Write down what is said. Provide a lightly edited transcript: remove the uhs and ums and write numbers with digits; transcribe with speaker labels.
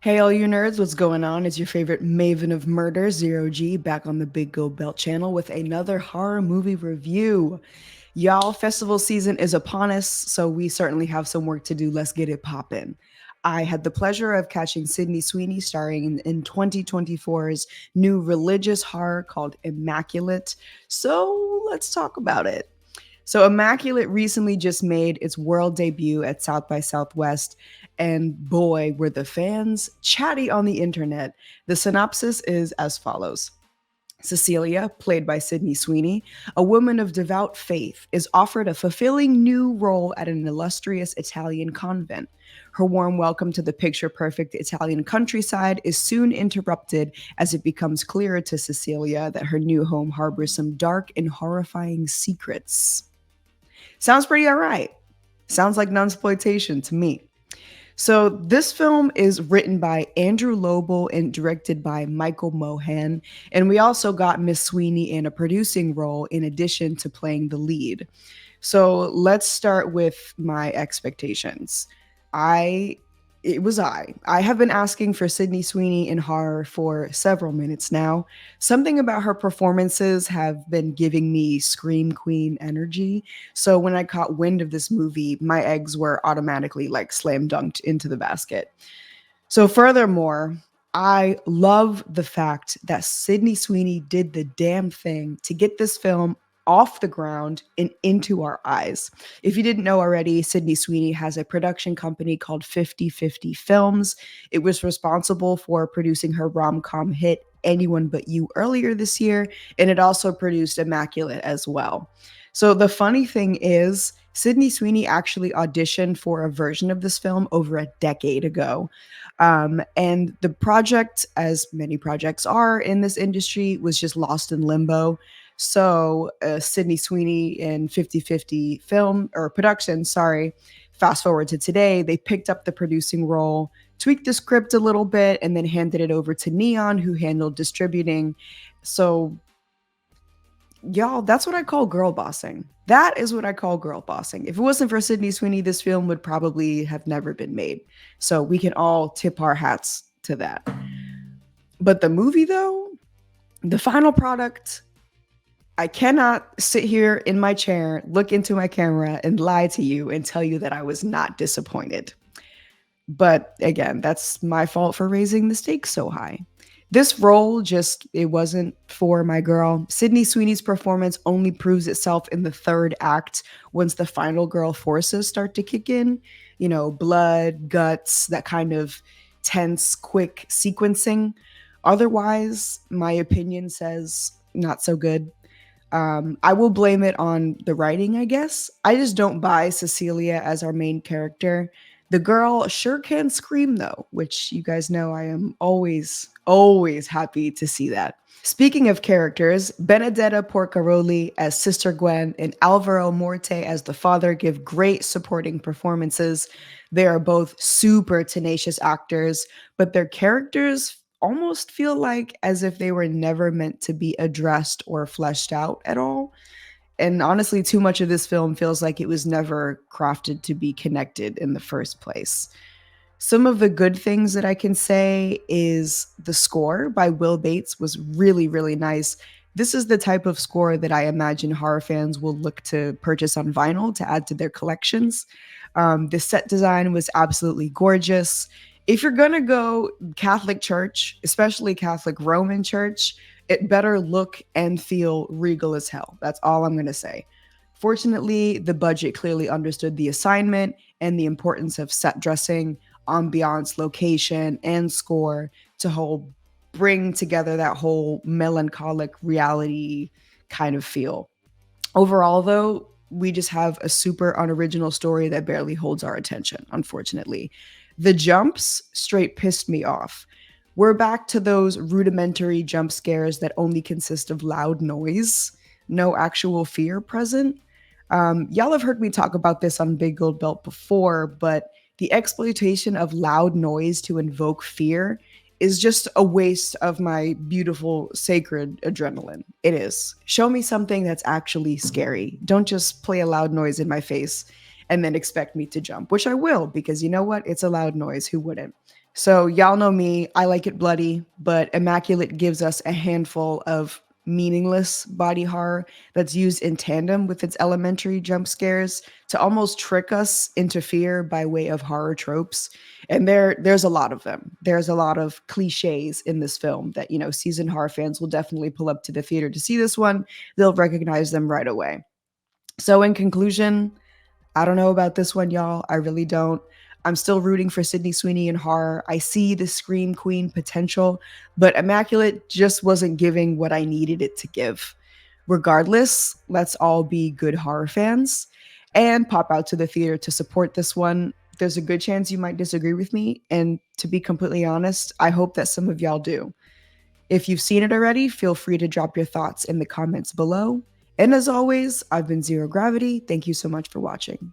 Speaker 1: Hey, all you nerds, what's going on? It's your favorite maven of murder, Zero G, back on the Big Gold Belt channel with another horror movie review. Y'all, festival season is upon us, so we certainly have some work to do. Let's get it poppin'. I had the pleasure of catching Sydney Sweeney starring in 2024's new religious horror called Immaculate. So let's talk about it. So Immaculate recently just made its world debut at South by Southwest, and boy, were the fans chatty on the internet. The synopsis is as follows. Cecilia, played by Sydney Sweeney, a woman of devout faith, is offered a fulfilling new role at an illustrious Italian convent. Her warm welcome to the picture perfect Italian countryside is soon interrupted as it becomes clearer to Cecilia that her new home harbors some dark and horrifying secrets. Sounds pretty all right. Sounds like nunsploitation to me. So this film is written by Andrew Lobel and directed by Michael Mohan, and we also got Miss Sweeney in a producing role in addition to playing the lead. So let's start with my expectations. I I have been asking for Sydney Sweeney in horror for several minutes now. Something about her performances have been giving me Scream Queen energy. So when I caught wind of this movie, my eggs were automatically like slam dunked into the basket. So furthermore, I love the fact that Sydney Sweeney did the damn thing to get this film off the ground and into our eyes. If you didn't know already, Sydney Sweeney has a production company called 50/50 Films. It was responsible for producing her rom-com hit Anyone But You earlier this year, and it also produced Immaculate as well. So the funny thing is, Sydney Sweeney actually auditioned for a version of this film over a decade ago. And the project, as many projects are in this industry, was just lost in limbo. So Sydney Sweeney in 50/50 film or production, sorry, fast forward to today, they picked up the producing role, tweaked the script a little bit, and then handed it over to Neon, who handled distributing. So y'all, that's what I call girl bossing. That is what I call girl bossing. If it wasn't for Sydney Sweeney, this film would probably have never been made. So we can all tip our hats to that. But the movie, though, the final product, I cannot sit here in my chair, look into my camera, and lie to you and tell you that I was not disappointed. But again, that's my fault for raising the stakes so high. This role just, it wasn't for my girl. Sydney Sweeney's performance only proves itself in the third act once the final girl forces start to kick in. You know, blood, guts, that kind of tense, quick sequencing. Otherwise, my opinion says not so good. I will blame it on the writing, I guess. I just don't buy Cecilia as our main character. The girl sure can scream though, which you guys know I am always happy to see that. Speaking of characters, Benedetta Porcaroli as Sister Gwen and Álvaro Morte as the father give great supporting performances. They are both super tenacious actors, but their characters almost feel like as if they were never meant to be addressed or fleshed out at all. And honestly, too much of this film feels like it was never crafted to be connected in the first place. Some of the good things that I can say is the score by Will Bates was really, really nice. This is the type of score that I imagine horror fans will look to purchase on vinyl to add to their collections. The set design was absolutely gorgeous. If you're going to go Catholic Church, especially Catholic Roman Church, it better look and feel regal as hell. That's all I'm going to say. Fortunately, the budget clearly understood the assignment and the importance of set dressing, ambiance, location, and score to bring together that whole melancholic reality kind of feel. Overall, though, we just have a super unoriginal story that barely holds our attention, unfortunately. The jumps straight pissed me off. We're back to those rudimentary jump scares that only consist of loud noise, no actual fear present. Y'all have heard me talk about this on Big Gold Belt before, but the exploitation of loud noise to invoke fear is just a waste of my beautiful, sacred adrenaline. It is. Show me something that's actually scary. Don't just play a loud noise in my face and then expect me to jump, which I will, because you know what? It's a loud noise. Who wouldn't? So, y'all know me, I like it bloody, but Immaculate gives us a handful of meaningless body horror that's used in tandem with its elementary jump scares to almost trick us into fear by way of horror tropes. And there's a lot of them. There's a lot of cliches in this film that, seasoned horror fans will definitely pull up to the theater to see this one. They'll recognize them right away. So, in conclusion, I don't know about this one, y'all. I really don't. I'm still rooting for Sydney Sweeney in horror. I see the Scream Queen potential, but Immaculate just wasn't giving what I needed it to give. Regardless, let's all be good horror fans and pop out to the theater to support this one. There's a good chance you might disagree with me. And to be completely honest, I hope that some of y'all do. If you've seen it already, feel free to drop your thoughts in the comments below. And as always, I've been Zero Gravity. Thank you so much for watching.